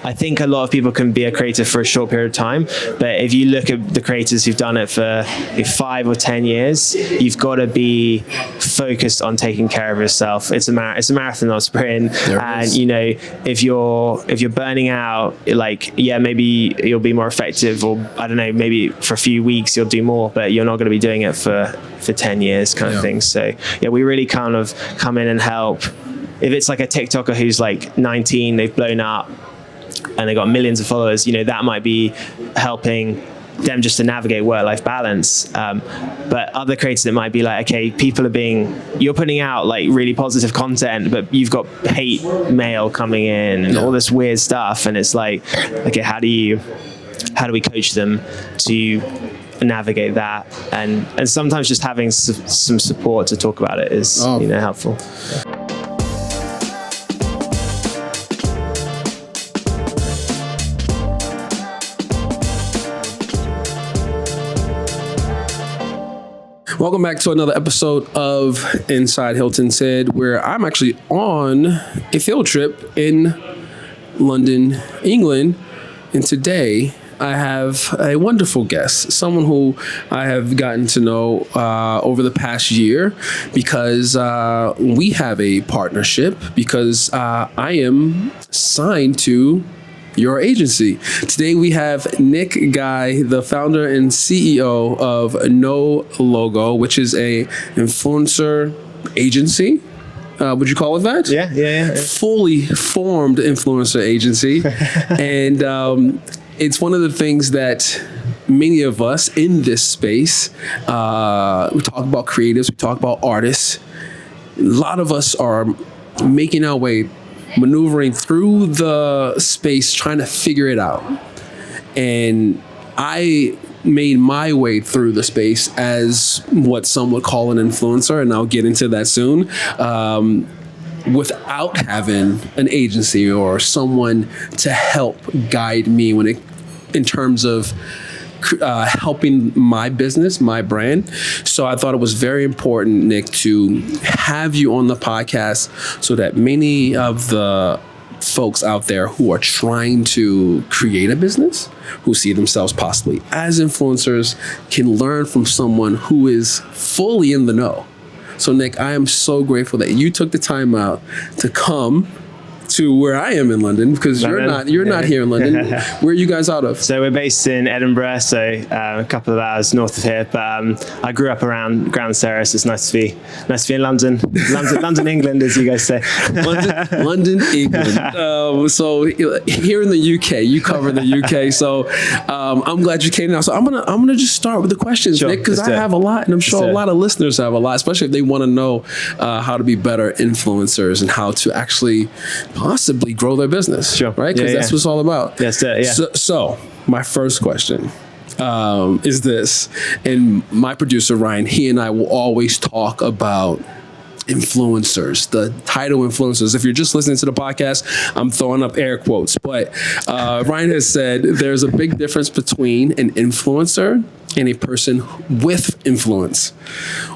I think a lot of people can be a creator for a short period of time, but if you look at the creators who've done it for 5 or 10 years, you've got to be focused on taking care of yourself. It's a marathon, not a sprint. And you know, if you're burning out, like, yeah, maybe you'll be more effective, or I don't know, maybe for a few weeks you'll do more, but you're not going to be doing it for 10 years kind of thing. So yeah, we really kind of come in and help. If it's like a TikToker who's like 19, they've blown up and they got millions of followers, you know, that might be helping them just to navigate work-life balance. But other creators, it might be like, okay, you're putting out like really positive content, but you've got hate mail coming in and all this weird stuff. And it's like, okay, how do we coach them to navigate that? And sometimes just having some support to talk about it is, helpful. Welcome back to another episode of Inside Hilton Said, where I'm actually on a field trip in London, England. And today I have a wonderful guest, someone who I have gotten to know over the past year because we have a partnership, because I am signed to your agency. Today we have Nick Guy, the founder and CEO of No Logo, which is a influencer agency. Would you call it that? Yeah. Fully formed influencer agency. And it's one of the things that many of us in this space, we talk about creatives, we talk about artists. A lot of us are making our way, maneuvering through the space, trying to figure it out. And I made my way through the space as what some would call an influencer, and I'll get into that soon, without having an agency or someone to help guide me in terms of helping my business, my brand. So I thought it was very important, Nick, to have you on the podcast so that many of the folks out there who are trying to create a business, who see themselves possibly as influencers, can learn from someone who is fully in the know. So Nick, I am so grateful that you took the time out to come to where I am in London, because you're not here in London. Where are you guys out of? So we're based in Edinburgh, so a couple of hours north of here. But I grew up around Ground Ceres. It's nice to be in London, England, as you guys say. London, England. So here in the UK, you cover the UK. So I'm glad you came now. So I'm gonna just start with the questions, Nick, because I have a lot, and I'm sure a lot of listeners have a lot, especially if they want to know how to be better influencers and how to actually possibly grow their business, right? Because that's what it's all about. Yes, So my first question is this, and my producer Ryan, he and I will always talk about influencers, the title influencers. If you're just listening to the podcast, I'm throwing up air quotes, but Ryan has said there's a big difference between an influencer and a person with influence.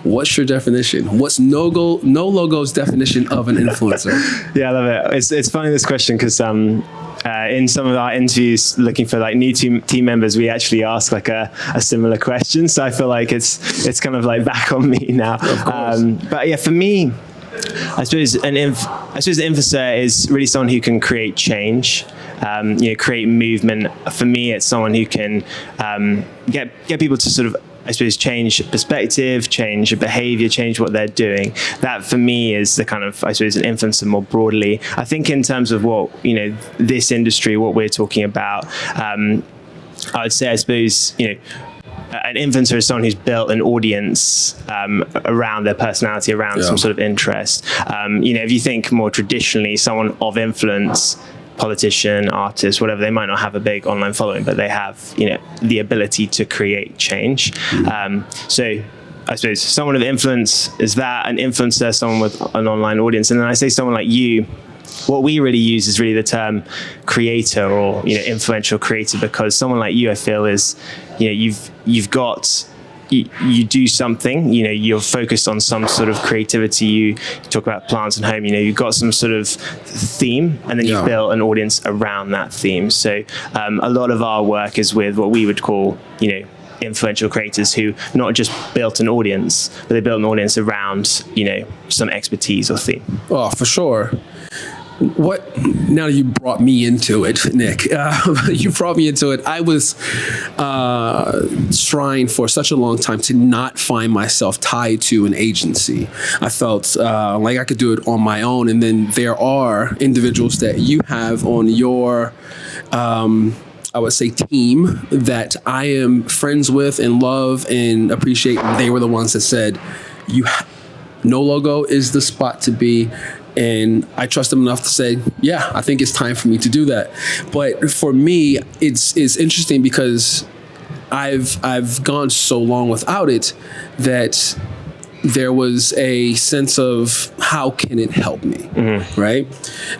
What's your definition? What's No Logo's definition of an influencer? Yeah, I love it. It's funny, this question, because in some of our interviews looking for like new team members, we actually ask like a similar question. So I feel like it's kind of like back on me now. But yeah, for me, I suppose an influencer is really someone who can create change, create movement. For me, it's someone who can get people to sort of, I suppose, change perspective, change behavior, change what they're doing. That for me is the kind of, I suppose, an influencer more broadly. I think in terms of what, this industry, what we're talking about, I would say, I suppose, an influencer is someone who's built an audience around their personality, around some sort of interest. If you think more traditionally, someone of influence, politician, artist, whatever, they might not have a big online following, but they have, the ability to create change. So I suppose someone of influence is that, an influencer, someone with an online audience. And then I say someone like you, what we really use is really the term creator or, influential creator, because someone like you, I feel, is, you've got you do something, you're focused on some sort of creativity. You talk about plants and home, you've got some sort of theme, and then you build an audience around that theme. So a lot of our work is with what we would call, influential creators who not just built an audience, but they built an audience around, some expertise or theme. Oh, for sure. Now you brought me into it, Nick. You brought me into it. I was trying for such a long time to not find myself tied to an agency. I felt like I could do it on my own. And then there are individuals that you have on your, I would say, team that I am friends with and love and appreciate. They were the ones that said, No Logo is the spot to be. And I trust them enough to say, yeah, I think it's time for me to do that. But for me, it's interesting because I've gone so long without it that there was a sense of how can it help me, right?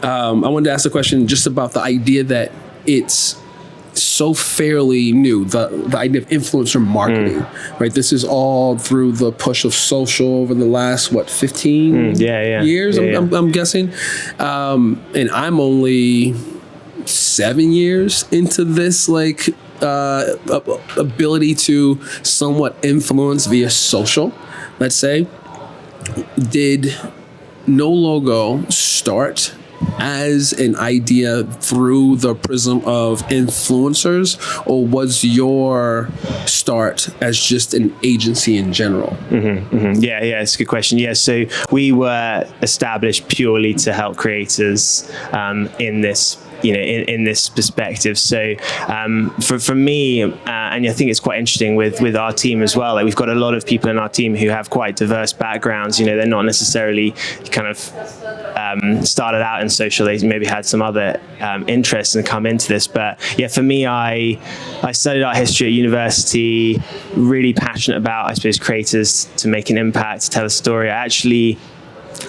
I wanted to ask a question just about the idea that it's so fairly new, the idea of influencer marketing, right? This is all through the push of social over the last, 15 years, I'm guessing. And I'm only 7 years into this, ability to somewhat influence via social, let's say. Did No Logo start as an idea through the prism of influencers, or was your start as just an agency in general? Yeah, it's a good question. Yeah, so we were established purely to help creators in this in this perspective. So for me, and I think it's quite interesting with our team as well, we've got a lot of people in our team who have quite diverse backgrounds. They're not necessarily kind of started out in social. They maybe had some other interests and come into this. But yeah, for me, I studied art history at university, really passionate about, I suppose, creators to make an impact, to tell a story. I actually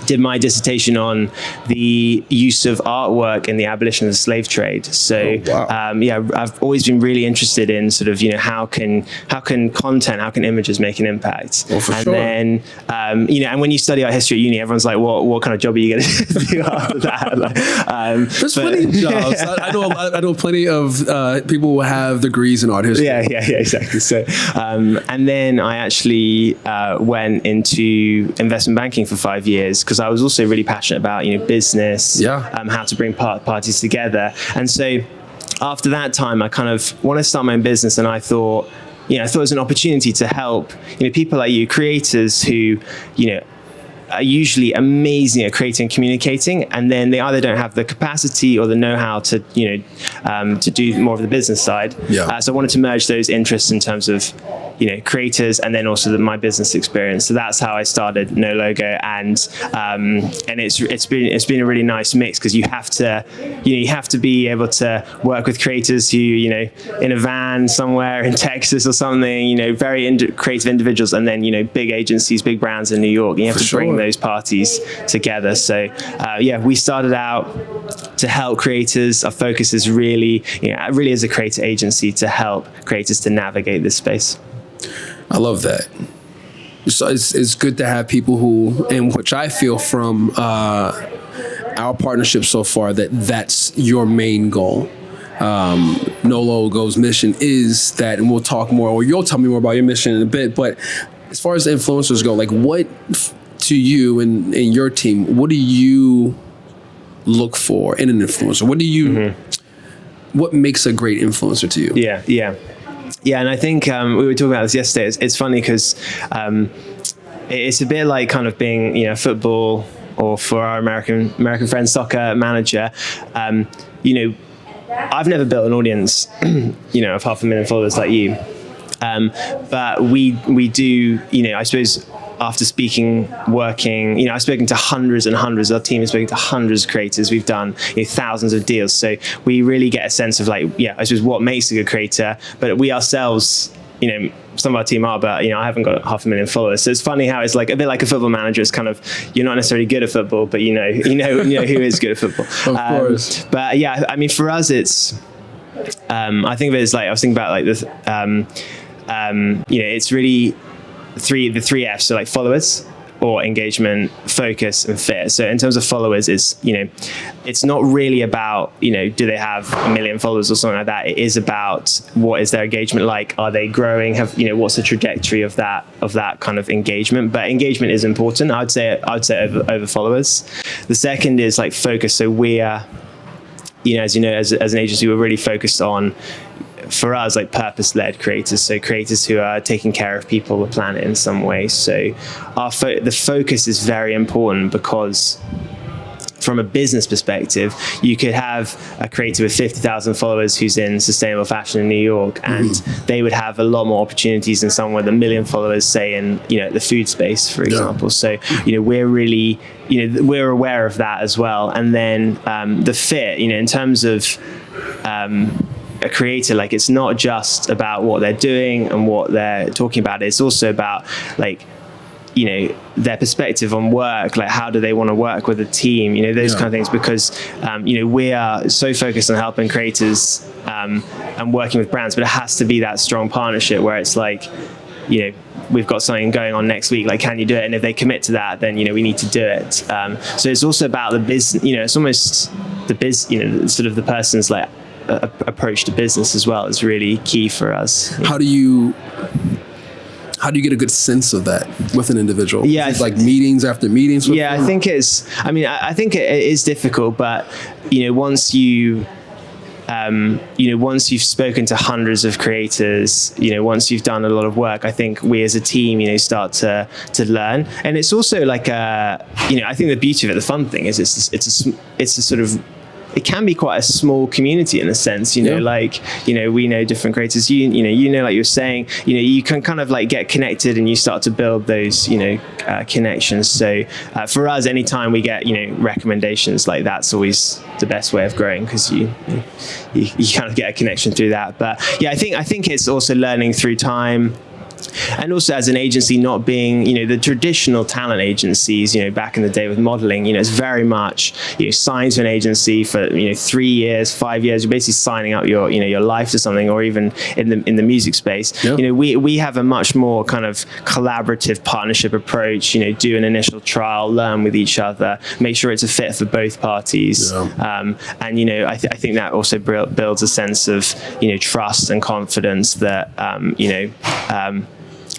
did my dissertation on the use of artwork in the abolition of the slave trade. So, I've always been really interested in sort of, how can content, how can images make an impact? Well, for and sure. then, and when you study art history at uni, everyone's like, what kind of job are you going to do after that? There's plenty of jobs. I know plenty of people who have degrees in art history. Yeah, exactly. So, and then I actually went into investment banking for 5 years, because I was also really passionate about, business, how to bring parties together. And so after that time, I kind of wanted to start my own business, and I thought it was an opportunity to help, people like you, creators who, are usually amazing at creating and communicating, and then they either don't have the capacity or the know-how to, to do more of the business side. So I wanted to merge those interests in terms of, creators, and then also my business experience. So that's how I started No Logo, and it's been a really nice mix, because you have to be able to work with creators who, in a van somewhere in Texas or something, very creative individuals, and then big agencies, big brands in New York. And you have to bring those parties together. So we started out to help creators. Our focus is really as a creator agency to help creators to navigate this space. I love that. So it's good to have people who, and which I feel from our partnership so far, that's your main goal. No Logo's mission is that, and we'll talk more, or you'll tell me more about your mission in a bit, but as far as the influencers go, what to you and your team, what do you look for in an influencer? What makes a great influencer to you? Yeah, and I think we were talking about this yesterday. It's funny because it's a bit like kind of being, football, or for our American friends, soccer manager. I've never built an audience, of 500,000 followers like you. But we do, I suppose, after working, I've spoken to hundreds and hundreds. Our team has spoken to hundreds of creators. We've done thousands of deals. So we really get a sense of I suppose what makes a good creator. But we ourselves, some of our team are, but I haven't got 500,000 followers. So it's funny how it's like a bit like a football manager. It's kind of, you're not necessarily good at football, but you know who is good at football. Of course. But yeah, I mean, for us, it's. I think there's I was thinking about this. It's really the three F's, so like followers, or engagement, focus, and fit. So in terms of followers, it's not really about, do they have 1 million followers or something like that. It is about what is their engagement like? Are they growing? What's the trajectory of that kind of engagement? But engagement is important. I'd say over followers. The second is like focus. So we are, as you know, as an agency, we're really focused on, for us, like purpose-led creators, so creators who are taking care of people, the planet in some way. So the focus is very important, because from a business perspective, you could have a creator with 50,000 followers who's in sustainable fashion in New York, and they would have a lot more opportunities than someone with 1 million followers, say in the food space, for example. So we're really we're aware of that as well. And then the fit, in terms of a creator, like it's not just about what they're doing and what they're talking about. It's also about like their perspective on work, like how do they want to work with a team, those kind of things, because we are so focused on helping creators and working with brands, but it has to be that strong partnership where it's like, we've got something going on next week, like can you do it? And if they commit to that, then we need to do it. So it's also about the business, it's almost the sort of the person's like approach to business as well is really key for us. How do you get a good sense of that with an individual? Yeah, is it like meetings after meetings with them? I think I think it is difficult, but once you've spoken to hundreds of creators, once you've done a lot of work, I think we as a team, start to learn. And it's also like I think the beauty of it, the fun thing is it's a sort of, it can be quite a small community in a sense, we know different creators, like you were saying, you can kind of like get connected and you start to build those, connections. So for us, anytime we get, recommendations, like that's always the best way of growing, because you kind of get a connection through that. But I think it's also learning through time. And also as an agency, not being, the traditional talent agencies, back in the day with modeling, it's very much, sign to an agency for, 3 years, 5 years, you're basically signing up your life to something, or even in the music space. Yeah. We have a much more kind of collaborative partnership approach, do an initial trial, learn with each other, make sure it's a fit for both parties. Yeah. And, I think that also builds a sense of, trust and confidence that,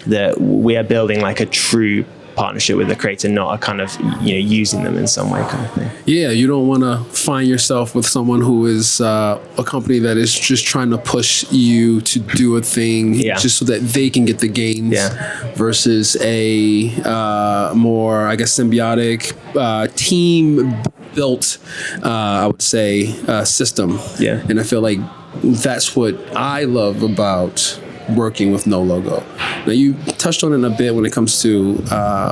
that we are building like a true partnership with the creator, not a kind of using them in some way kind of thing. Yeah, you don't want to find yourself with someone who is a company that is just trying to push you to do a thing just so that they can get the gains, versus a more, I guess, symbiotic team built, I would say, system. Yeah, and I feel like that's what I love about working with No Logo. Now, you touched on it a bit when it comes to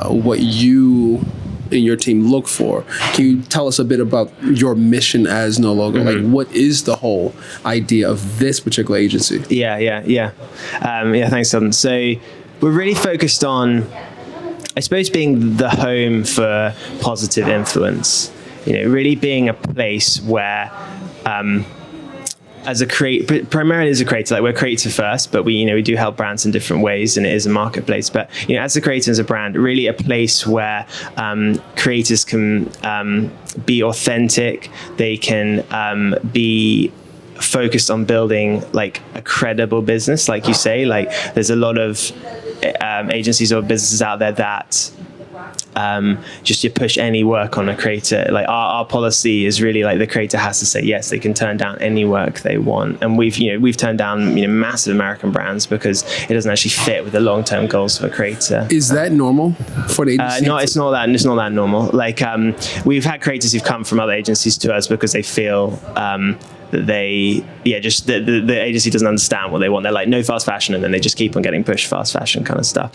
what you and your team look for. Can you tell us a bit about your mission as No Logo? Mm-hmm. Like, what is the whole idea of this particular agency? Yeah. Thanks, Hilton. So we're really focused on, I suppose, being the home for positive influence. Really being a place where, primarily as a creator, like we're creator first, but we do help brands in different ways, and it is a marketplace. But as a creator, as a brand, really a place where creators can be authentic. They can be focused on building like a credible business, like you say. Like there's a lot of agencies or businesses out there that just you push any work on a creator. Like our policy is really like the creator has to say yes. They can turn down any work they want, and we've turned down massive American brands because it doesn't actually fit with the long-term goals of a creator. Is that normal for the agency? No, it's not that normal. Like we've had creators who've come from other agencies to us because they feel that the agency doesn't understand what they want. They're like, no fast fashion, and then they just keep on getting pushed fast fashion kind of stuff.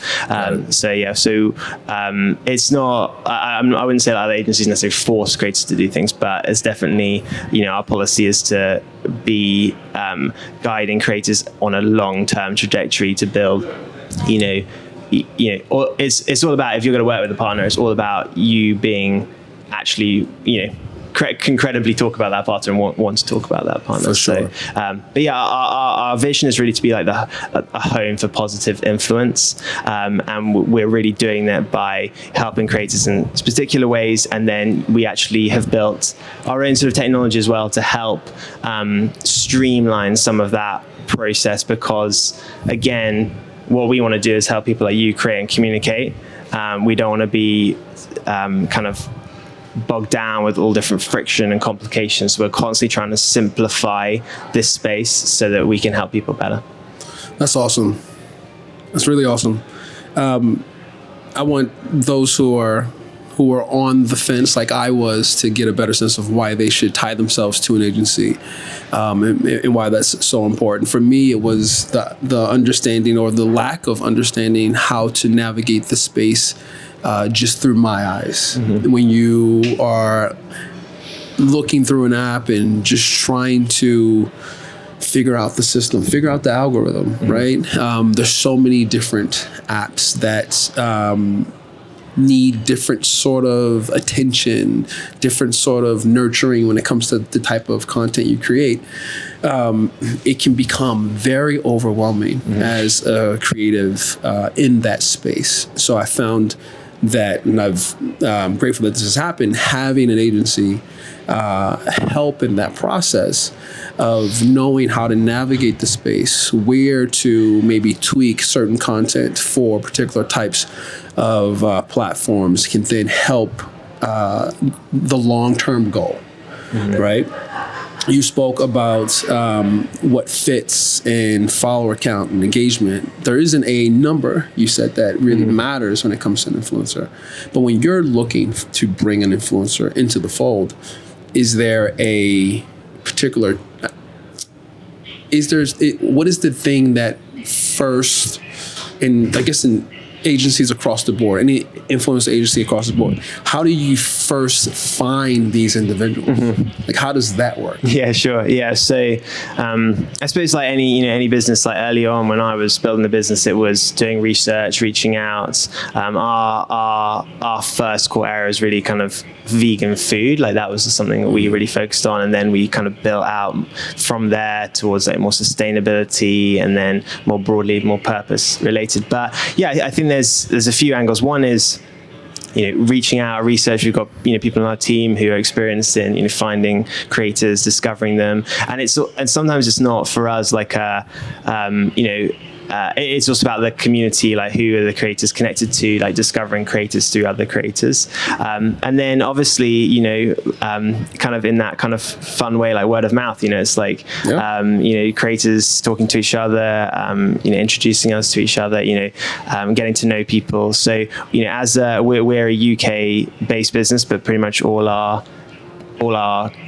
It's not, I wouldn't say that other agencies necessarily force creators to do things, but it's definitely, our policy is to be guiding creators on a long-term trajectory to build, it's all about, if you're going to work with a partner, it's all about you being actually, can credibly talk about that partner and want to talk about that partner. For sure. So, but yeah, our vision is really to be like a home for positive influence, and we're really doing that by helping creators in particular ways, and then we actually have built our own sort of technology as well to help streamline some of that process, because again, what we want to do is help people like you create and communicate. We don't want to be kind of bogged down with all different friction and complications. So we're constantly trying to simplify this space so that we can help people better. That's awesome. That's really awesome. I want those who are on the fence like I was to get a better sense of why they should tie themselves to an agency, and why that's so important. For me, it was the understanding, or the lack of understanding, how to navigate the space just through my eyes. Mm-hmm. When you are looking through an app and just trying to figure out the system, figure out the algorithm, mm-hmm. right? There's so many different apps that need different sort of attention, different sort of nurturing when it comes to the type of content you create. It can become very overwhelming mm-hmm. as a creative in that space. So I found that, and I'm grateful that this has happened, having an agency help in that process of knowing how to navigate the space, where to maybe tweak certain content for particular types of platforms, can then help the long-term goal, mm-hmm. right? You spoke about what fits in follower count and engagement. There isn't a number, you said, that really mm-hmm. matters when it comes to an influencer. But when you're looking to bring an influencer into the fold, is there a particular, what is the thing that first, and I guess in agencies across the board, any influencer agency across the board, how do you first find these individuals? Mm-hmm. Like, how does that work? Yeah, sure. Yeah. So I suppose like any business, like early on when I was building the business, it was doing research, reaching out. Our first core area is really kind of vegan food. Like that was something that we really focused on. And then we kind of built out from there towards like more sustainability, and then more broadly, more purpose related. But yeah, I think there's a few angles. One is, reaching out, research. We've got, people on our team who are experienced in, finding creators, discovering them. And sometimes it's not for us like it's also about the community, like who are the creators connected to, like discovering creators through other creators. And then obviously, kind of in that kind of fun way, like word of mouth, it's like, creators talking to each other, introducing us to each other, getting to know people. So, as we're a UK based business, but pretty much all our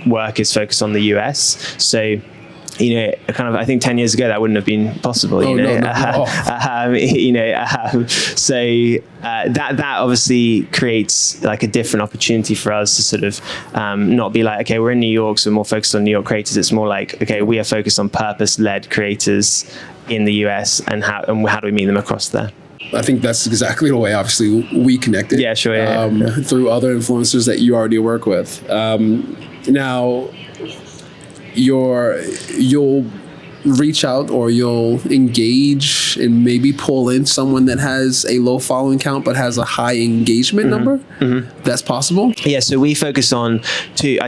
work is focused on the US. So, kind of, I think 10 years ago that wouldn't have been possible. So that obviously creates like a different opportunity for us to sort of not be like, okay, we're in New York, so we're more focused on New York creators. It's more like, okay, we are focused on purpose-led creators in the US, and how do we meet them across there? I think that's exactly the way, obviously, we connected. Yeah, sure. Through other influencers that you already work with. Now, you'll reach out, or you'll engage and maybe pull in someone that has a low following count but has a high engagement mm-hmm. number. Mm-hmm. That's possible. Yeah, so we focus on two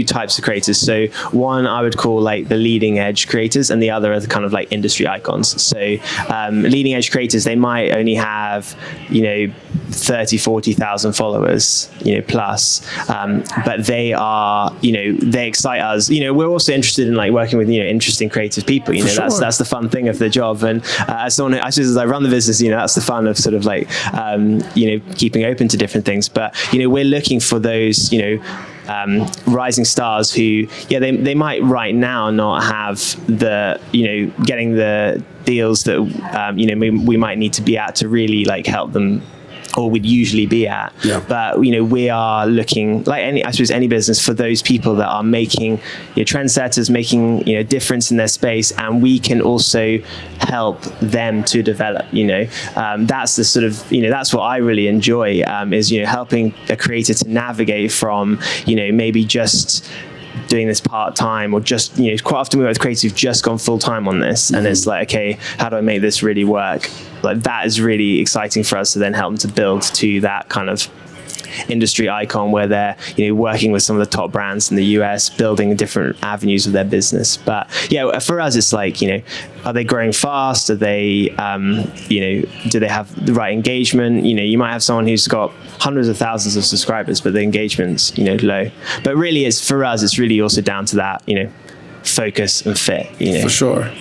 types of creators. So one I would call like the leading edge creators, and the other are the kind of like industry icons. So leading edge creators, they might only have 30,000-40,000 followers, plus, but they are, they excite us. We're also interested in like working with interesting creative people. Sure. That's the fun thing of the job. And as someone, as I run the business, that's the fun of sort of like keeping open to different things. But we're looking for those rising stars who, they might right now not have the getting the deals that we might need to be at to really like help them, or we'd usually be at. Yeah. But we are looking like any business for those people that are making trendsetters, making difference in their space, and we can also help them to develop. That's the sort of that's what I really enjoy, is helping a creator to navigate from maybe just doing this part-time, or just quite often we work with creators who've just gone full-time on this, and it's like, okay, how do I make this really work? Like, that is really exciting for us to then help them to build to that kind of industry icon where they're working with some of the top brands in the US, building different avenues of their business. But yeah, for us it's like, are they growing fast? Are they do they have the right engagement? You might have someone who's got hundreds of thousands of subscribers, but the engagement's low. But really, it's for us, it's really also down to that focus and fit. For sure.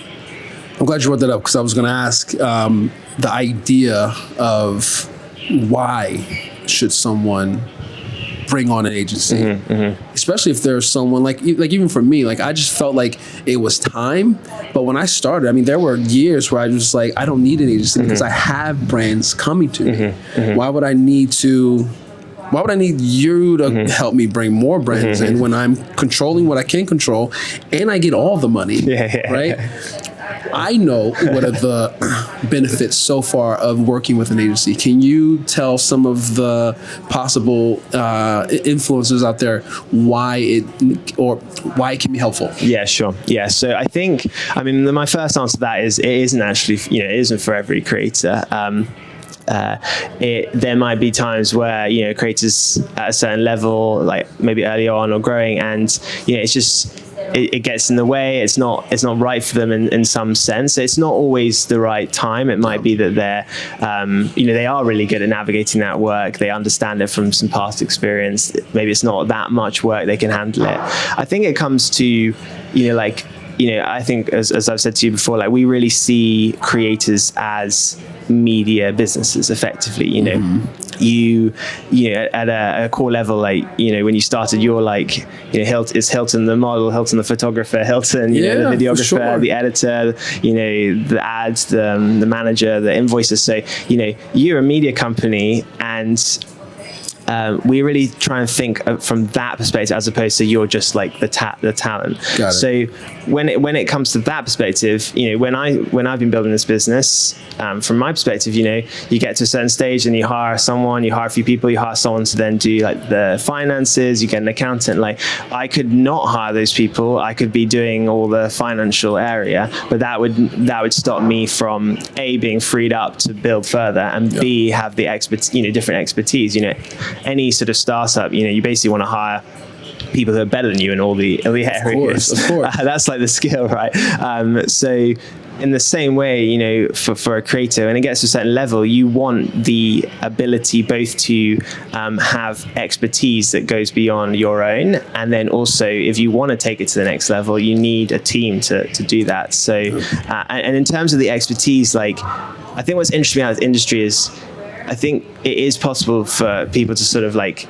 I'm glad you brought that up, because I was going to ask the idea of why should someone bring on an agency, especially if there's someone like even for me, like I just felt like it was time. But when I started, I mean, there were years where I was like, I don't need an agency because I have brands coming to me. Why would I need you to help me bring more brands in when I'm controlling what I can control and I get all the money, right? I know what are the benefits so far of working with an agency. Can you tell some of the possible influencers out there why it can be helpful? Yeah, sure. Yeah, so I think, my first answer to that is it isn't actually, it isn't for every creator. There might be times where creators at a certain level, like maybe early on or growing, and it's just it gets in the way. It's not right for them in some sense. It's not always the right time. It might be that they're they are really good at navigating that work. They understand it from some past experience. Maybe it's not that much work, they can handle it. I think it comes to I think as I've said to you before, like we really see creators as media businesses effectively. You at a core level, like when you started, you're like it's Hilton the model, Hilton the photographer, Hilton the videographer, sure, the editor, the ads, the manager, the invoicer. So you're a media company, and we really try and think from that perspective, as opposed to you're just like the talent. So when it comes to that perspective, when I've been building this business, from my perspective, you get to a certain stage and you hire a few people, you hire someone to then do like the finances, you get an accountant. Like I could not hire those people. I could be doing all the financial area, but that would stop me from A, being freed up to build further, and B, have the different expertise. Any sort of startup, you basically want to hire people who are better than you in all the areas. Of course. That's like the skill, right? So in the same way, for a creator, when it gets to a certain level, you want the ability both to have expertise that goes beyond your own, and then also, if you want to take it to the next level, you need a team to do that. So, and in terms of the expertise, like I think what's interesting about this industry is, I think it is possible for people to sort of like,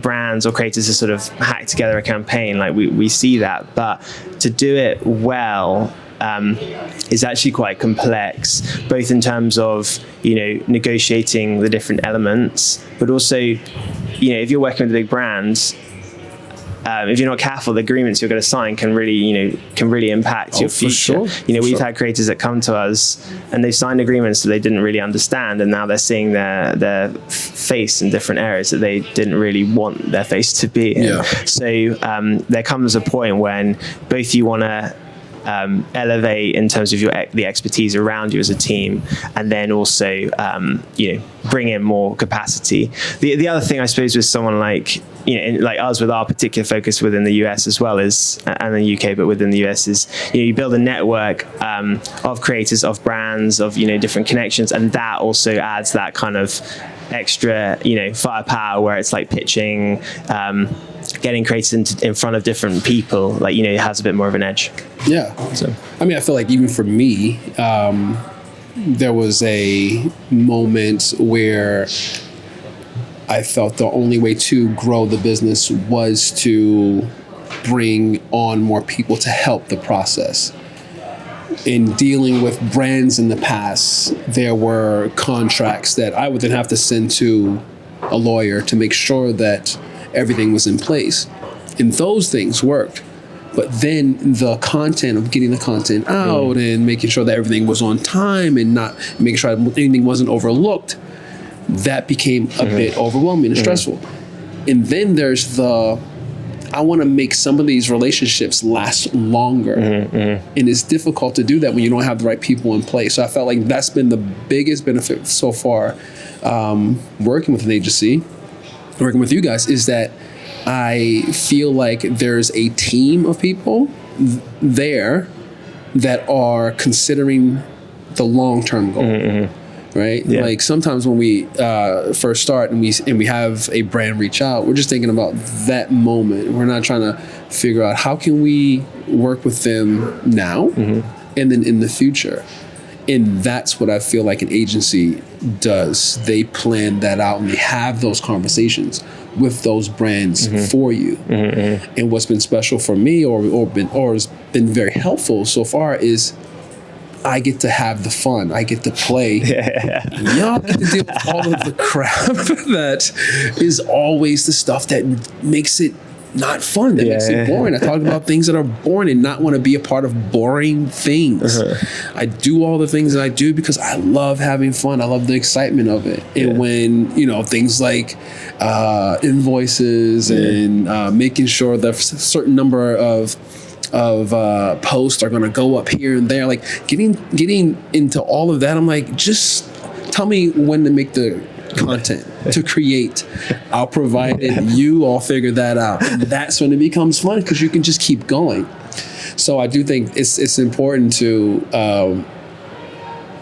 brands or creators to sort of hack together a campaign. Like we see that, but to do it well is actually quite complex, both in terms of, negotiating the different elements, but also, if you're working with big brands, if you're not careful, the agreements you're going to sign can really impact your future. We've had creators that come to us and they've signed agreements that they didn't really understand, and now they're seeing their face in different areas that they didn't really want their face to be in. So there comes a point when both you want to elevate in terms of the expertise around you as a team, and then also bring in more capacity. The other thing, I suppose, with someone like like us, with our particular focus within the US as well as and the UK, but within the US, is you build a network of creators, of brands, of different connections, and that also adds that kind of extra firepower, where it's like pitching, getting creators in front of different people, like it has a bit more of an edge. So I feel like even for me, there was a moment where I felt the only way to grow the business was to bring on more people to help the process. in dealing with brands in the past, there were contracts that I would then have to send to a lawyer to make sure that everything was in place. And those things worked. But then the content of getting the content out and making sure that everything was on time and not making sure anything wasn't overlooked, that became a bit overwhelming and stressful. And then there's I want to make some of these relationships last longer. And it's difficult to do that when you don't have the right people in place. So I felt like that's been the biggest benefit so far, working with an agency, working with you guys, is that I feel like there's a team of people there that are considering the long-term goal. Right? Yeah. Like sometimes when we first start and we have a brand reach out, we're just thinking about that moment. We're not trying to figure out how can we work with them now and then in the future. And that's what I feel like an agency does. They plan that out and they have those conversations with those brands for you. And what's been special for me or has been very helpful so far is I get to have the fun. I get to play. Y'all get to deal with all of the crap that is always the stuff that makes it not fun, that makes it boring. I talk about things that are boring and not want to be a part of boring things. I do all the things that I do because I love having fun. I love the excitement of it. And when, things like invoices and making sure that a certain number of posts are going to go up here and there, like getting into all of that, I'm like, just tell me when to make the content to create. I'll provide it. You all figure that out. And that's when it becomes fun because you can just keep going. So I do think it's important to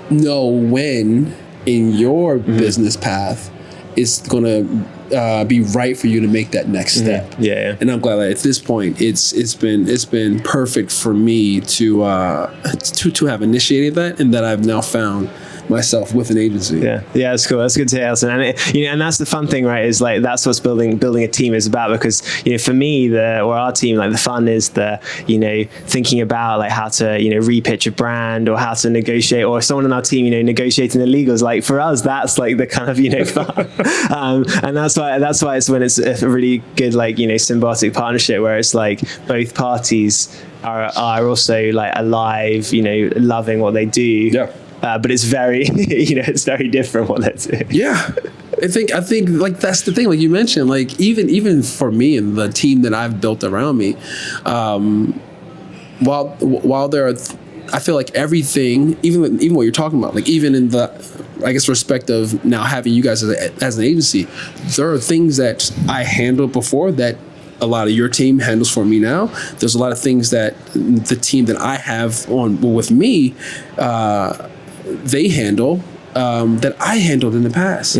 know when in your business path it's going to be right for you to make that next step. And I'm glad that at this point it's been perfect for me to have initiated that, and that I've now found myself with an agency. That's cool. That's good to hear, Elson. And and that's the fun thing, right? Is like that's what's building a team is about, because for me or our team, like the fun is the thinking about like how to repitch a brand or how to negotiate, or someone on our team negotiating the legals. Like for us, that's like the kind of fun, and that's why it's when it's a really good like symbiotic partnership where it's like both parties are also like alive, loving what they do. But it's very, it's very different what they're doing. I think like that's the thing, like you mentioned, like even for me and the team that I've built around me, while there are, I feel like everything, even what you're talking about, like even in the, I guess, respect of now having you guys as an agency, there are things that I handled before that a lot of your team handles for me now. There's a lot of things that the team that I have on with me, they handle that I handled in the past.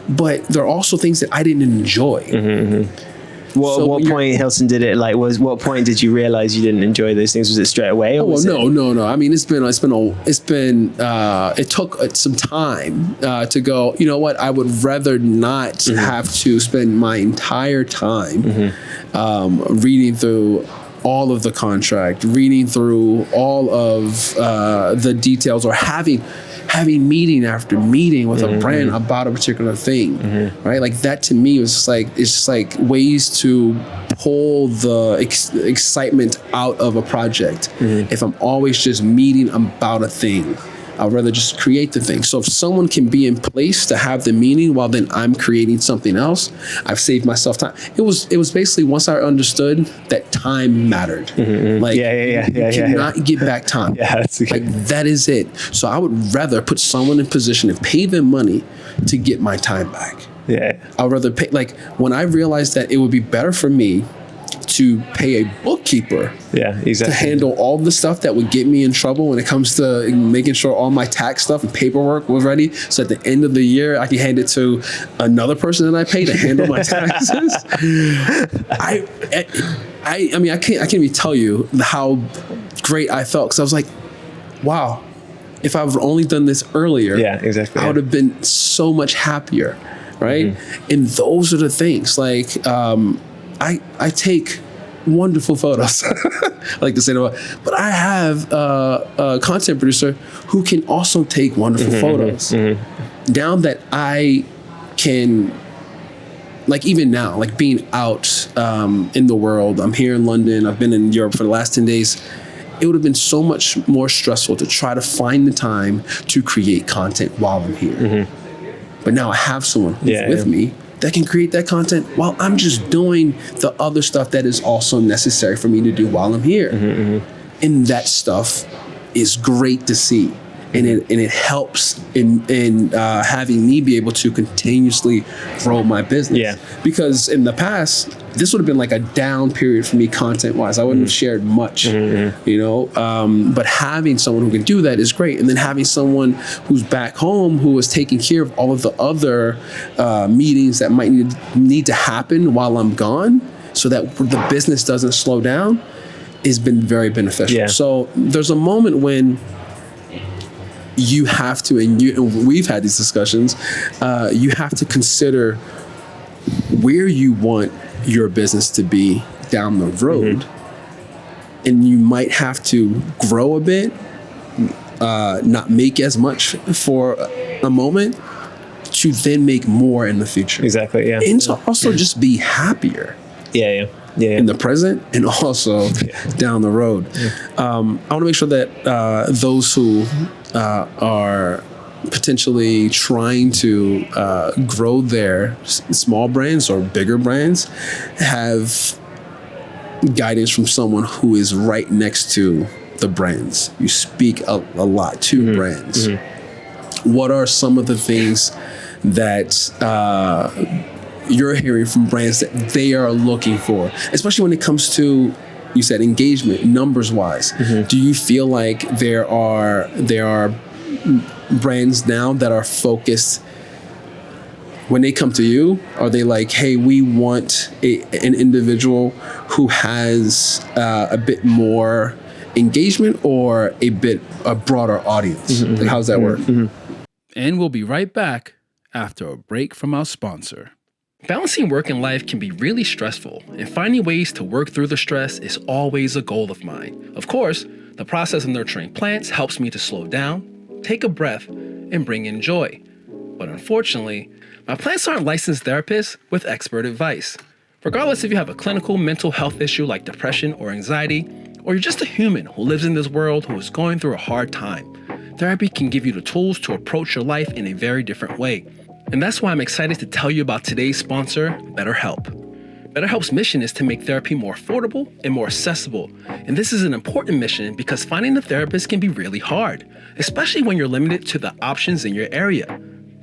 But there are also things that I didn't enjoy. What point Hilton did it? Like, what point did you realize you didn't enjoy those things? Was it straight away? Or no. I mean, it took some time to go, you know what? I would rather not have to spend my entire time reading through all of the contract, reading through all of the details, or having meeting after meeting with a brand about a particular thing, right? Like that to me was just like, it's just like ways to pull the excitement out of a project. If I'm always just meeting about a thing, I'd rather just create the thing. So if someone can be in place to have the meaning while then I'm creating something else, I've saved myself time. It was basically, once I understood that time mattered. Like you cannot get back time. That's okay. Like that is it. So I would rather put someone in position and pay them money to get my time back. I'd rather pay, like when I realized that it would be better for me to pay a bookkeeper to handle all the stuff that would get me in trouble when it comes to making sure all my tax stuff and paperwork was ready, so at the end of the year I can hand it to another person that I pay to handle my taxes. I mean I can't even tell you how great I felt, because I was like, wow, if I've only done this earlier, I would have been so much happier, right? And those are the things, like I take wonderful photos. I like to say that, but I have a content producer who can also take wonderful photos. Now that I can, like even now, like being out in the world, I'm here in London, I've been in Europe for the last 10 days, it would have been so much more stressful to try to find the time to create content while I'm here. But now I have someone who's with me that can create that content while I'm just doing the other stuff that is also necessary for me to do while I'm here. And that stuff is great to see. And it helps in having me be able to continuously grow my business. Because in the past, this would have been like a down period for me content-wise. I wouldn't have shared much, you know. But having someone who can do that is great. And then having someone who's back home who is taking care of all of the other meetings that might need to happen while I'm gone, so that the business doesn't slow down, has been very beneficial. So there's a moment when you have to, and we've had these discussions, you have to consider where you want your business to be down the road. And you might have to grow a bit, not make as much for a moment, to then make more in the future. Exactly, yeah. And to also just be happier. In the present and also down the road. I want to make sure that those who are potentially trying to grow their small brands or bigger brands have guidance from someone who is right next to the brands. You speak a lot to brands. What are some of the things that you're hearing from brands that they are looking for, especially when it comes to, you said, engagement, numbers wise? Do you feel like there are brands now that are focused, when they come to you, are they like, hey, we want an individual who has a bit more engagement or a broader audience? Like, how's that work? And we'll be right back after a break from our sponsor. Balancing work and life can be really stressful, and finding ways to work through the stress is always a goal of mine. Of course, the process of nurturing plants helps me to slow down, take a breath, and bring in joy. But unfortunately, my plants aren't licensed therapists with expert advice. Regardless if you have a clinical mental health issue like depression or anxiety, or you're just a human who lives in this world who is going through a hard time, therapy can give you the tools to approach your life in a very different way. And that's why I'm excited to tell you about today's sponsor, BetterHelp. BetterHelp's mission is to make therapy more affordable and more accessible. And this is an important mission because finding a therapist can be really hard, especially when you're limited to the options in your area.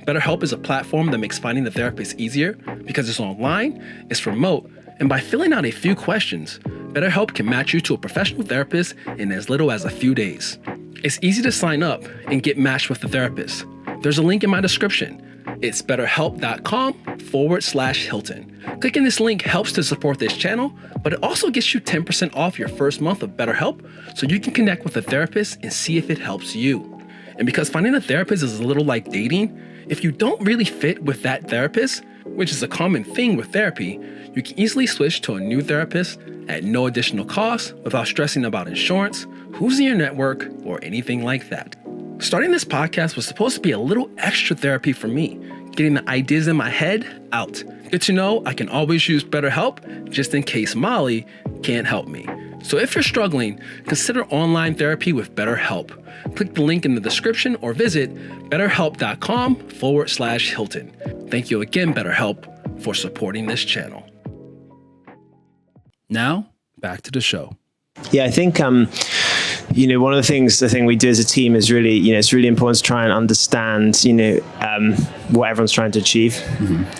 BetterHelp is a platform that makes finding a therapist easier because it's online, it's remote, and by filling out a few questions, BetterHelp can match you to a professional therapist in as little as a few days. It's easy to sign up and get matched with a therapist. There's a link in my description. It's betterhelp.com/Hilton. Clicking this link helps to support this channel, but it also gets you 10% off your first month of BetterHelp, so you can connect with a therapist and see if it helps you. And because finding a therapist is a little like dating, if you don't really fit with that therapist, which is a common thing with therapy, you can easily switch to a new therapist at no additional cost without stressing about insurance, who's in your network, or anything like that. Starting this podcast was supposed to be a little extra therapy for me, getting the ideas in my head out. Good to know I can always use BetterHelp just in case Molly can't help me. So if you're struggling, consider online therapy with BetterHelp. Click the link in the description or visit betterhelp.com/Hilton. Thank you again, BetterHelp, for supporting this channel. Now, back to the show. Yeah, I think, one of the things I think we do as a team is really, it's really important to try and understand, what everyone's trying to achieve.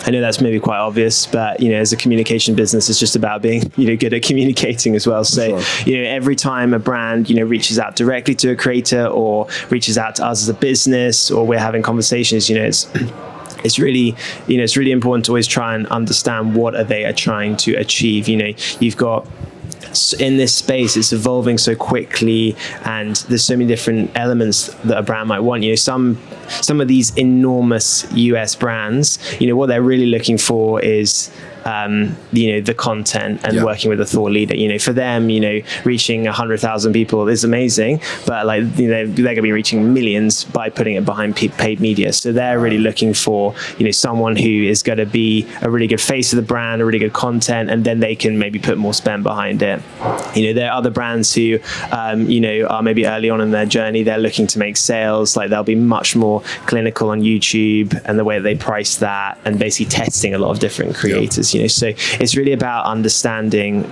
I know that's maybe quite obvious, but, as a communication business, it's just about being, good at communicating as well. So, every time a brand, reaches out directly to a creator or reaches out to us as a business, or we're having conversations, it's really, it's really important to always try and understand what they are trying to achieve. You've got, in this space, it's evolving so quickly, and there's so many different elements that a brand might want. Some of these enormous US brands, what they're really looking for is the content and working with a thought leader. For them, reaching 100,000 people is amazing, but they're going to be reaching millions by putting it behind paid media. So they're really looking for someone who is going to be a really good face of the brand, a really good content, and then they can maybe put more spend behind it. There are other brands who are maybe early on in their journey. They're looking to make sales. They'll be much more clinical on YouTube and the way that they price that, and basically testing a lot of different creators. So it's really about understanding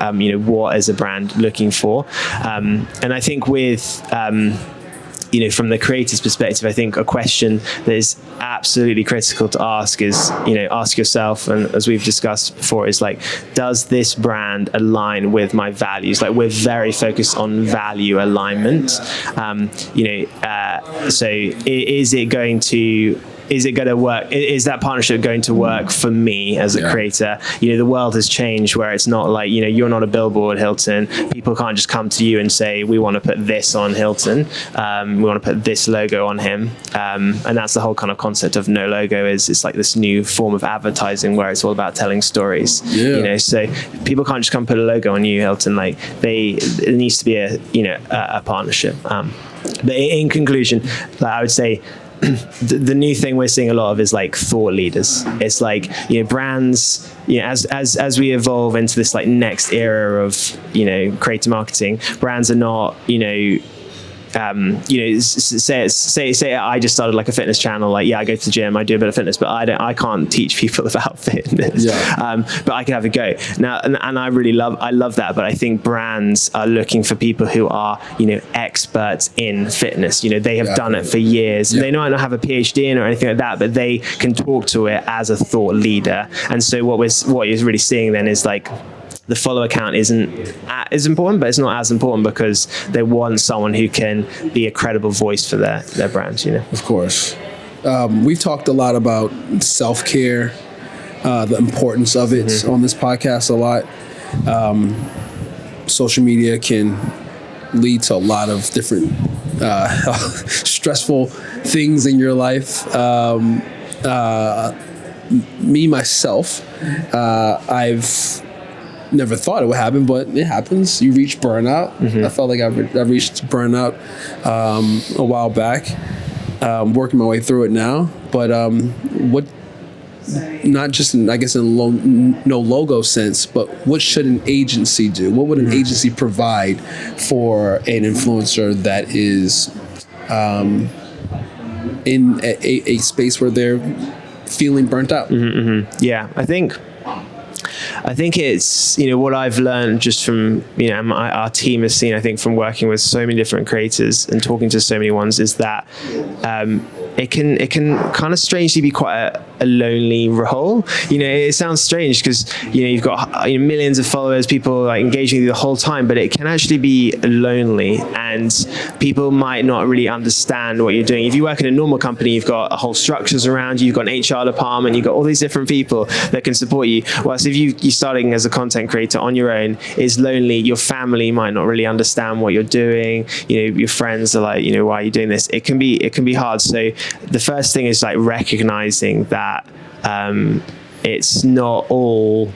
what is a brand looking for, and I think with from the creator's perspective, I think a question that is absolutely critical to ask is, ask yourself, and as we've discussed before, is does this brand align with my values? We're very focused on value alignment. So is it going to work? Is that partnership going to work for me as a creator? The world has changed where it's not you're not a billboard, Hilton. People can't just come to you and say, we want to put this on Hilton. We want to put this logo on him. And that's the whole kind of concept of no logo. It's this new form of advertising where it's all about telling stories. So people can't just come put a logo on you, Hilton. It needs to be a partnership. But in conclusion, I would say, the new thing we're seeing a lot of is thought leaders. It's brands, as we evolve into this next era of creator marketing, brands are not say I just started a fitness channel. I go to the gym, I do a bit of fitness, but I can't teach people about fitness. But I can have a go now, and I love that. But I think brands are looking for people who are experts in fitness. They have done it for years. They might not have a PhD in or anything like that, but they can talk to it as a thought leader. And so what you're really seeing then is the follower count isn't as important, but it's not as important because they want someone who can be a credible voice for their brand. Of course. We've talked a lot about self-care, the importance of it on this podcast a lot. Social media can lead to a lot of different stressful things in your life. Me, myself, I've never thought it would happen, but it happens. You reach burnout. I felt like I reached burnout a while back. Working my way through it now. But what, not just in, I guess, in no logo sense, but what should an agency do? What would an agency provide for an influencer that is in a space where they're feeling burnt out? Yeah, I think it's, what I've learned just from, our team has seen, I think, from working with so many different creators and talking to so many ones, is that it can kind of strangely be quite a lonely role. It sounds strange because, you've got millions of followers, people engaging with you the whole time, but it can actually be lonely, and people might not really understand what you're doing. If you work in a normal company, you've got a whole structures around you, you've got an HR department, you've got all these different people that can support you. Whilst if you're starting as a content creator on your own, it's lonely. Your family might not really understand what you're doing. Your friends are like, why are you doing this? It can be hard. So the first thing is recognizing that it's not all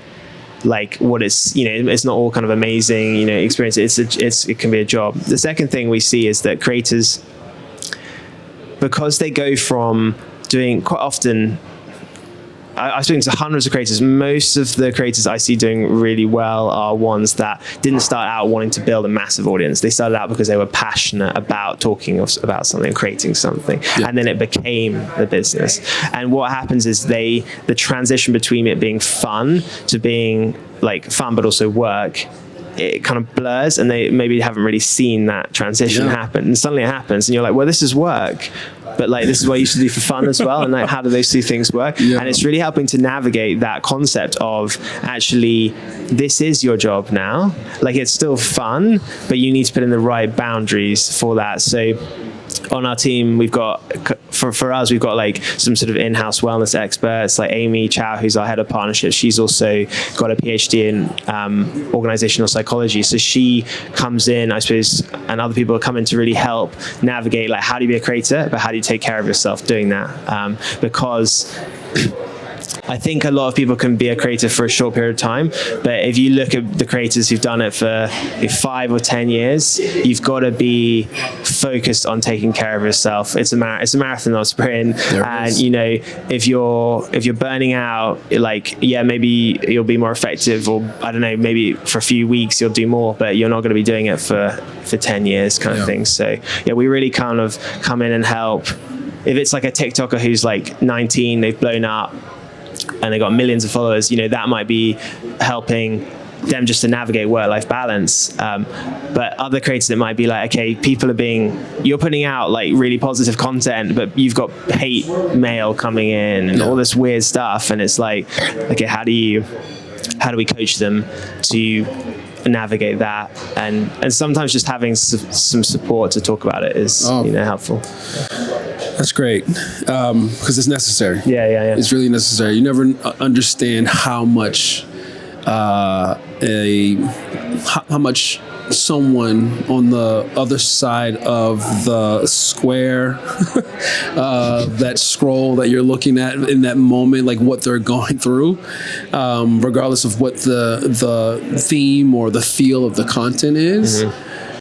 what it's not all kind of amazing experience. It can be a job. The second thing we see is that creators, because they go from doing quite often, I've spoken to hundreds of creators. Most of the creators I see doing really well are ones that didn't start out wanting to build a massive audience. They started out because they were passionate about talking about something, creating something, and then it became the business. And what happens is the transition between it being fun to being fun but also work, it kind of blurs, and they maybe haven't really seen that transition happen. And suddenly it happens, and you're like, well, this is work, but this is what you used to do for fun as well. And how do those two things work? And it's really helping to navigate that concept of actually, this is your job now. It's still fun, but you need to put in the right boundaries for that. So on our team, we've got, for us, we've got some sort of in-house wellness experts, like Amy Chow, who's our head of partnerships. She's also got a PhD in organizational psychology. So she comes in, I suppose, and other people come in to really help navigate, how do you be a creator, but how do you take care of yourself doing that? Because I think a lot of people can be a creator for a short period of time, but if you look at the creators who've done it for 5 or 10 years, you've got to be focused on taking care of yourself. It's a marathon, not a sprint. And you know, if you're burning out, like, yeah, maybe you'll be more effective, or I don't know, maybe for a few weeks you'll do more, but you're not going to be doing it for 10 years kind of thing. So yeah, we really kind of come in and help. If it's like a TikToker who's like 19, they've blown up, and they got millions of followers, you know, that might be helping them just to navigate work-life balance. But other creators, it might be like, okay, you're putting out like really positive content, but you've got hate mail coming in and all this weird stuff. And it's like, okay, how do we coach them to navigate that? And sometimes just having some support to talk about it is, helpful. That's great, because it's necessary. Yeah. It's really necessary. You never understand how much someone on the other side of the square, that scroll that you're looking at in that moment, like what they're going through, regardless of what the theme or the feel of the content is.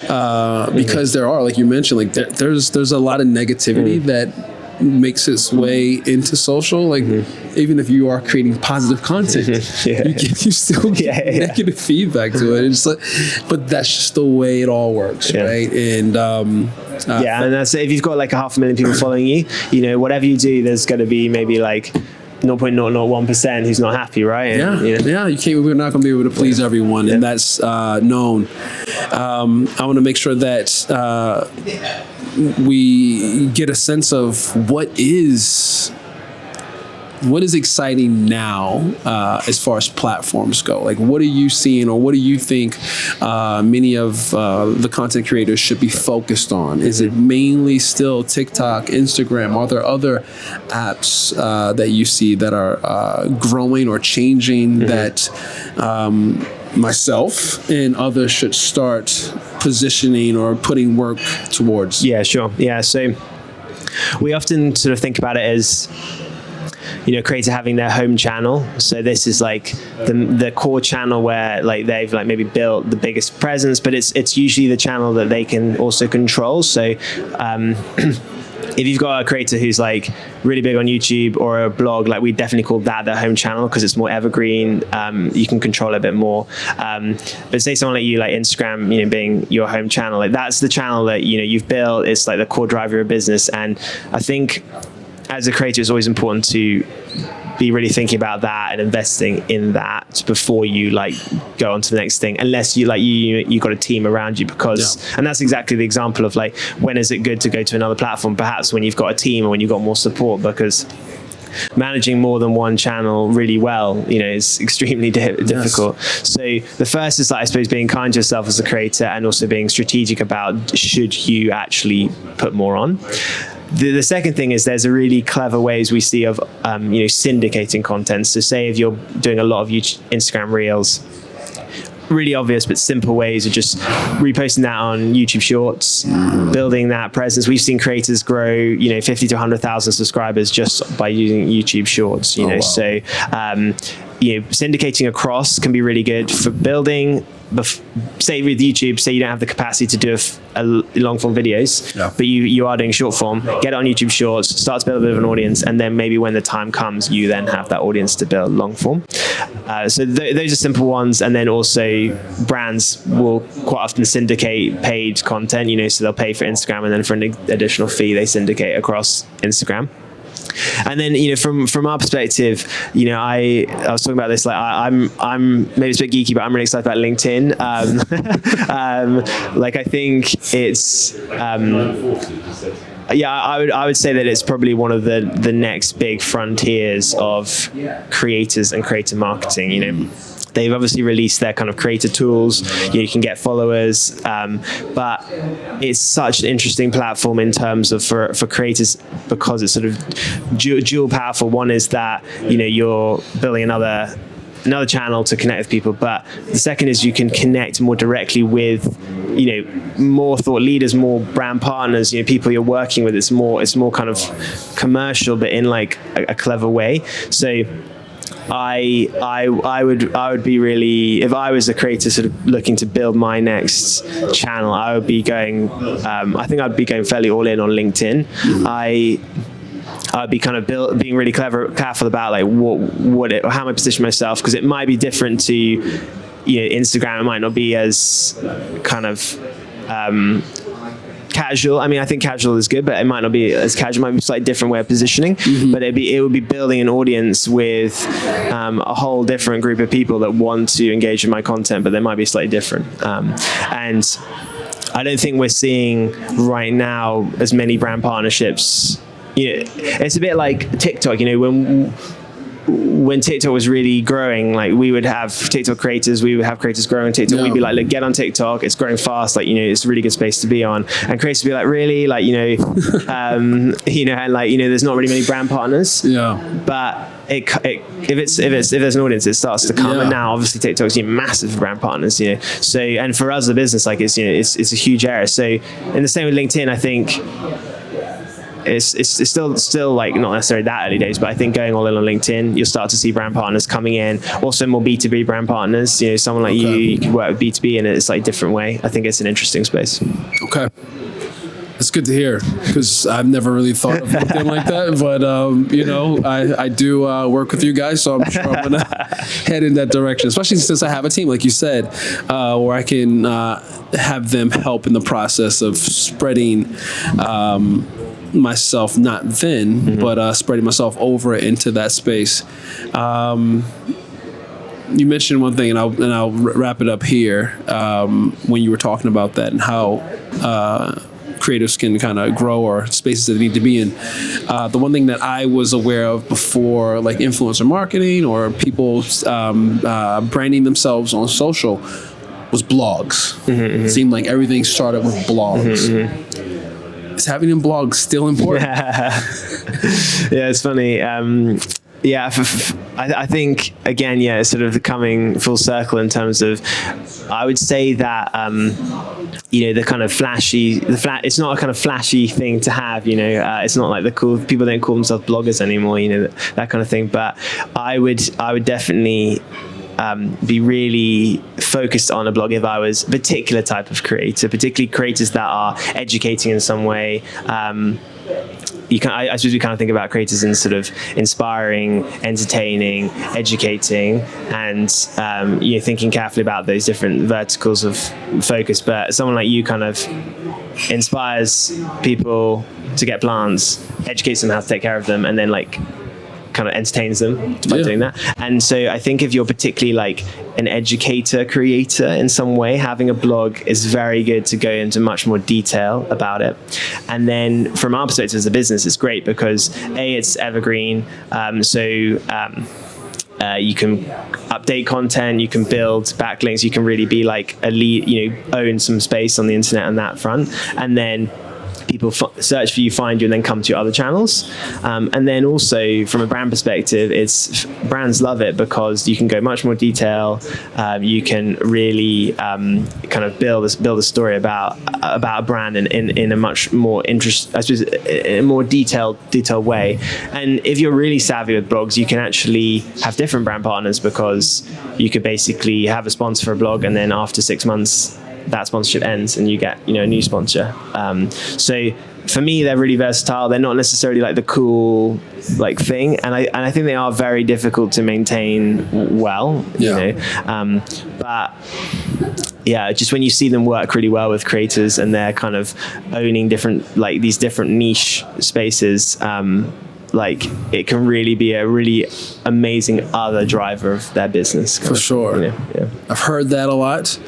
Because there are, like you mentioned, like there's a lot of negativity that makes its way into social. Like even if you are creating positive content, you still get negative feedback to it. It's like, but that's just the way it all works, right? And and that's if you've got like 500,000 people following you, you know, whatever you do, there's going to be maybe like 0.001% who's not happy, right? And, we're not going to be able to please everyone, and that's known. I want to make sure that we get a sense of what is exciting now, as far as platforms go. Like, what are you seeing, or what do you think many of the content creators should be focused on? Is it mainly still TikTok, Instagram? Are there other apps that you see that are growing or changing that myself and others should start positioning or putting work towards? Yeah, sure. Yeah, so we often sort of think about it as, you know, creator having their home channel. So this is like the core channel where like they've like maybe built the biggest presence, but it's usually the channel that they can also control. So if you've got a creator who's like really big on YouTube or a blog, like we definitely call that their home channel because it's more evergreen. You can control it a bit more. But say someone like you, like Instagram, you know, being your home channel, like that's the channel that, you know, you've built. It's like the core driver of your business. And I think as a creator, it's always important to be really thinking about that and investing in that before you like go on to the next thing, unless you got a team around you, because and that's exactly the example of like, when is it good to go to another platform? Perhaps when you've got a team or when you've got more support, because managing more than one channel really well, you know, is extremely difficult. So the first is, like, I suppose, being kind to yourself as a creator, and also being strategic about should you actually put more on. The second thing is there's a really clever ways we see of syndicating content. So say if you're doing a lot of Instagram Reels, really obvious but simple ways of just reposting that on YouTube Shorts, building that presence. We've seen creators grow, 50 to 100,000 subscribers just by using YouTube Shorts. So syndicating across can be really good for building. Say with YouTube, say you don't have the capacity to do a long form videos, but you are doing short form, get it on YouTube Shorts, start to build a bit of an audience, and then maybe when the time comes, you then have that audience to build long form. So those are simple ones. And then also brands will quite often syndicate paid content, so they'll pay for Instagram, and then for an additional fee, they syndicate across Instagram. And then, from our perspective, I was talking about this, like I'm maybe it's a bit geeky, but I'm really excited about LinkedIn. I think it's, I would say that it's probably one of the next big frontiers of creators and creator marketing. They've obviously released their kind of creator tools. You can get followers, but it's such an interesting platform in terms of for creators, because it's sort of dual powerful. One is that you're building another channel to connect with people, but the second is you can connect more directly with more thought leaders, more brand partners, people you're working with. It's more kind of commercial, but in like a clever way. So I would be really, if I was a creator sort of looking to build my next channel, I would be going, I think I'd be going fairly all in on LinkedIn. I'd be kind of being really careful about like how am I position myself, because it might be different to, you know, Instagram. It might not be as kind of casual. I mean, I think casual is good, but it might not be as casual. It might be a slightly different way of positioning, but it would be building an audience with a whole different group of people that want to engage in my content, but they might be slightly different. And I don't think we're seeing right now as many brand partnerships. You know, it's a bit like TikTok. You know, when TikTok was really growing, like we would have TikTok creators, we would have creators growing on TikTok. We'd be like, look, get on TikTok. It's growing fast. Like, you know, it's a really good space to be on. And creators would be like, really? Like, you know, you know, and like, you know, there's not really many brand partners. Yeah. But if there's an audience, it starts to come. And now obviously TikTok's, you know, massive for brand partners, you know. So, and for us, the business, like it's, you know, it's a huge area. So in the same with LinkedIn, I think, it's still like not necessarily that early days, but I think going all in on LinkedIn, you'll start to see brand partners coming in. Also more B2B brand partners. You know, someone like you can work with B2B in a slightly different way. I think it's an interesting space. Okay. It's good to hear, because I've never really thought of LinkedIn like that. But, you know, I do work with you guys, so I'm sure I'm going to head in that direction, especially since I have a team, like you said, where I can have them help in the process of spreading myself, not thin, but spreading myself over into that space. You mentioned one thing, and I'll wrap it up here. When you were talking about that and how creatives can kind of grow, or spaces that they need to be in. The one thing that I was aware of before, like influencer marketing or people branding themselves on social, was blogs. It seemed like everything started with blogs. Is having a blog still important? Yeah, it's funny. I think again, it's sort of coming full circle in terms of, I would say that you know, the kind of it's not a kind of flashy thing to have. You know, it's not like the cool people don't call themselves bloggers anymore. You know, that kind of thing. But I would definitely be really focused on a blog if I was a particular type of creator, particularly creators that are educating in some way. I suppose we kind of think about creators in sort of inspiring, entertaining, educating, and you know, thinking carefully about those different verticals of focus. But someone like you kind of inspires people to get plants, educates them how to take care of them, and then like kind of entertains them by doing that. And so I think if you're particularly like an educator creator in some way, having a blog is very good to go into much more detail about it. And then from our perspective as a business, it's great because it's evergreen. You can update content, you can build backlinks, you can really be like a lead, you know, own some space on the internet on that front. And then people search for you, find you, and then come to your other channels. And then also from a brand perspective, brands love it because you can go much more detail. You can really kind of build a story about a brand in a much more in a more detailed way. And if you're really savvy with blogs, you can actually have different brand partners, because you could basically have a sponsor for a blog, and then after 6 months, that sponsorship ends and you get, you know, a new sponsor. So for me, they're really versatile. They're not necessarily like the cool like thing, and I think they are very difficult to maintain well. You know, but yeah, just when you see them work really well with creators and they're kind of owning these different niche spaces, like it can really be a really amazing other driver of their business. For sure. You know, I've heard that a lot.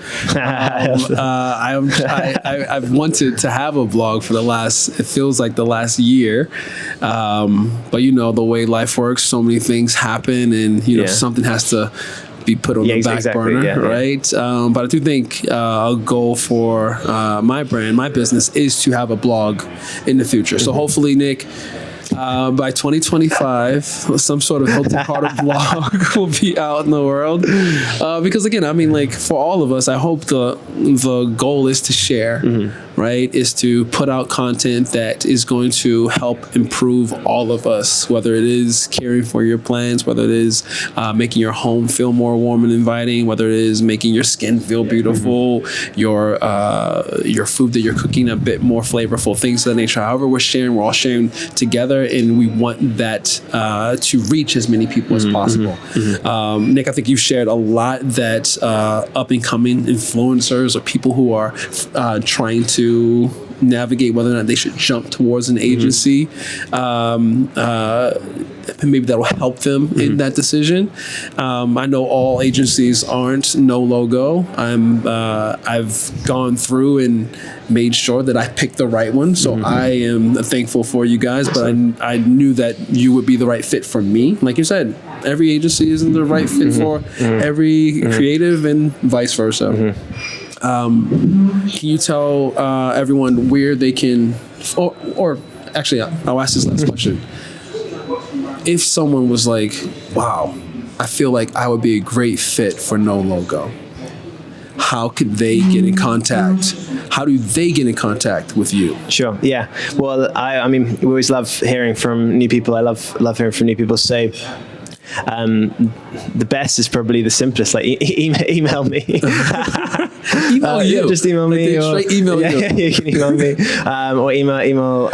I've wanted to have a blog for it feels like the last year. But you know, the way life works, so many things happen, and you know, something has to be put on the back burner, right? But I do think a goal for my brand, my business, is to have a blog in the future. So hopefully, Nick, by 2025, some sort of Hilton Carter blog will be out in the world. Because again, I mean, like for all of us, I hope the goal is to share right, is to put out content that is going to help improve all of us, whether it is caring for your plants, whether it is making your home feel more warm and inviting, whether it is making your skin feel beautiful, your food that you're cooking a bit more flavorful, things of that nature. However we're all sharing together, and we want that to reach as many people as possible. Nick, I think you've shared a lot that up and coming influencers or people who are trying to navigate whether or not they should jump towards an agency. Maybe that'll help them in that decision. I know all agencies aren't no logo. I've gone through and made sure that I picked the right one. So I am thankful for you guys, but I knew that you would be the right fit for me. Like you said, every agency isn't the right fit for every creative and vice versa. Can you tell everyone where they can, or actually, I'll ask this last question. If someone was like, wow, I feel like I would be a great fit for No Logo, how could they get in contact? How do they get in contact with you? Sure. Yeah. Well, I mean, we always love hearing from new people. I love hearing from new people. So the best is probably the simplest. Like email me. Email you. Yeah, just email me. Or, straight email you. Yeah, you can email me. Or email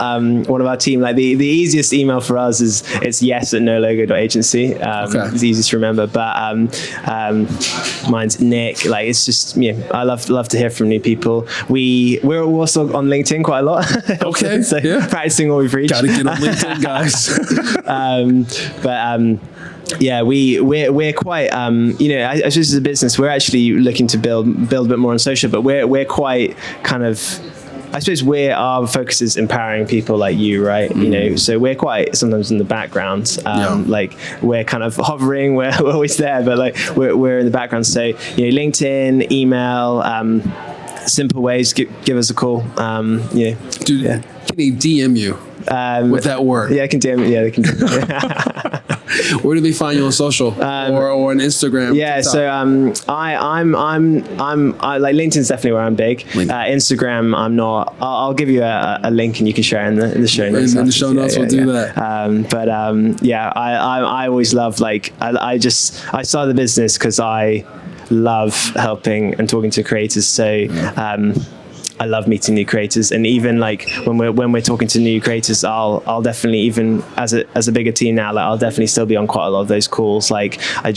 one of our team. Like the easiest email for us is it's yes@nologo.agency. It's the easiest to remember. But mine's Nick. Like it's just I love to hear from new people. We're also on LinkedIn quite a lot. Okay. So practicing what we preach. Gotta get on LinkedIn, guys. Yeah, we're quite I suppose as a business we're actually looking to build a bit more on social, but we're quite kind of, I suppose our focus is empowering people like you, right? So we're quite sometimes in the background, like we're kind of hovering, we're always there, but like we're in the background. So LinkedIn, email, simple ways, give us a call. Dude, can they DM you with that word? Yeah, I can DM. Yeah, they can. Where do they find you on social or on Instagram? Yeah, TikTok? so I'm like LinkedIn's definitely where I'm big. Instagram, I'm not. I'll give you a link and you can share in the show notes. In the show notes, we'll do that. I always love I started the business because I love helping and talking to creators. So. I love meeting new creators, and even like when we're talking to new creators, I'll definitely, even as a bigger team now, like I'll definitely still be on quite a lot of those calls. Like I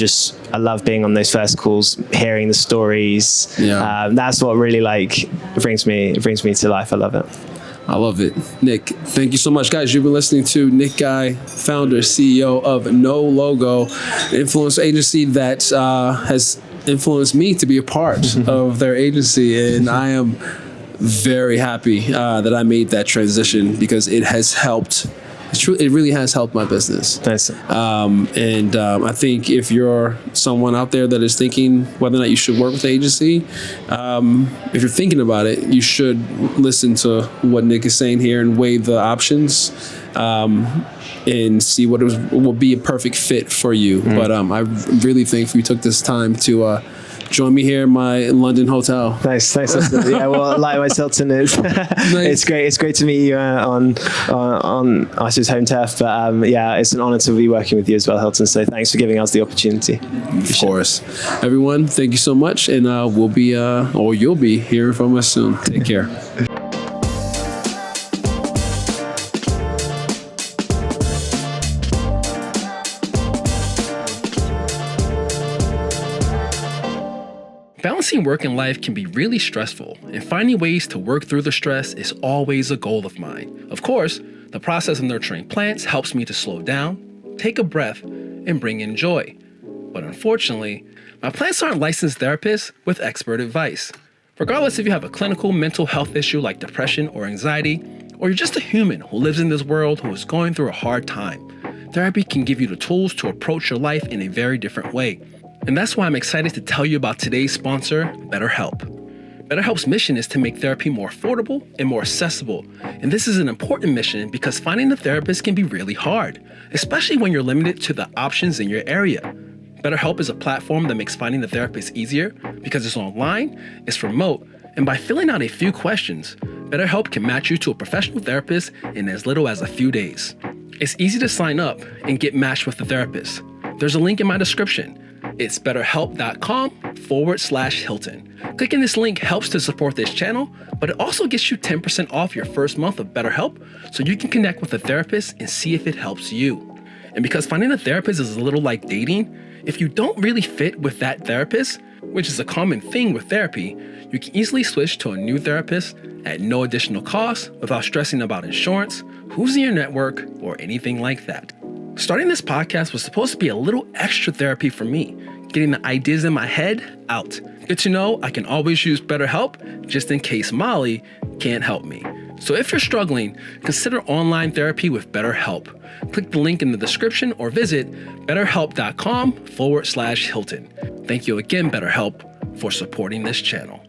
love being on those first calls, hearing the stories. That's what really brings me to life. I love it. I love it. Nick, thank you so much. Guys, you've been listening to Nick Guy, founder, CEO of No Logo, an influence agency that has influenced me to be a part of their agency, and I am very happy that I made that transition because it has helped. It really has helped my business. Nice. I think if you're someone out there that is thinking whether or not you should work with an agency, if you're thinking about it, you should listen to what Nick is saying here and weigh the options and see what will be a perfect fit for you. But I'm really thankful you took this time to join me here in my London hotel. Nice. Yeah, well, likewise, Hilton is. Nice. It's great to meet you on I suppose home turf. But it's an honor to be working with you as well, Hilton. So thanks for giving us the opportunity. Of course, everyone. Thank you so much, and you'll be hearing from us soon. Take care. Balancing work and life can be really stressful, and finding ways to work through the stress is always a goal of mine. Of course, the process of nurturing plants helps me to slow down, take a breath, and bring in joy. But unfortunately, my plants aren't licensed therapists with expert advice. Regardless if you have a clinical mental health issue like depression or anxiety, or you're just a human who lives in this world who is going through a hard time, therapy can give you the tools to approach your life in a very different way. And that's why I'm excited to tell you about today's sponsor, BetterHelp. BetterHelp's mission is to make therapy more affordable and more accessible. And this is an important mission because finding a therapist can be really hard, especially when you're limited to the options in your area. BetterHelp is a platform that makes finding a therapist easier because it's online, it's remote, And by filling out a few questions, BetterHelp can match you to a professional therapist in as little as a few days. It's easy to sign up and get matched with a therapist. There's a link in my description. It's betterhelp.com/Hilton. Clicking this link helps to support this channel, but it also gets you 10% off your first month of BetterHelp so you can connect with a therapist and see if it helps you. And because finding a therapist is a little like dating, if you don't really fit with that therapist, which is a common thing with therapy, you can easily switch to a new therapist at no additional cost without stressing about insurance, who's in your network, or anything like that. Starting this podcast was supposed to be a little extra therapy for me, getting the ideas in my head out. Good to know I can always use BetterHelp just in case Molly can't help me. So if you're struggling, consider online therapy with BetterHelp. Click the link in the description or visit betterhelp.com/Hilton. Thank you again, BetterHelp, for supporting this channel.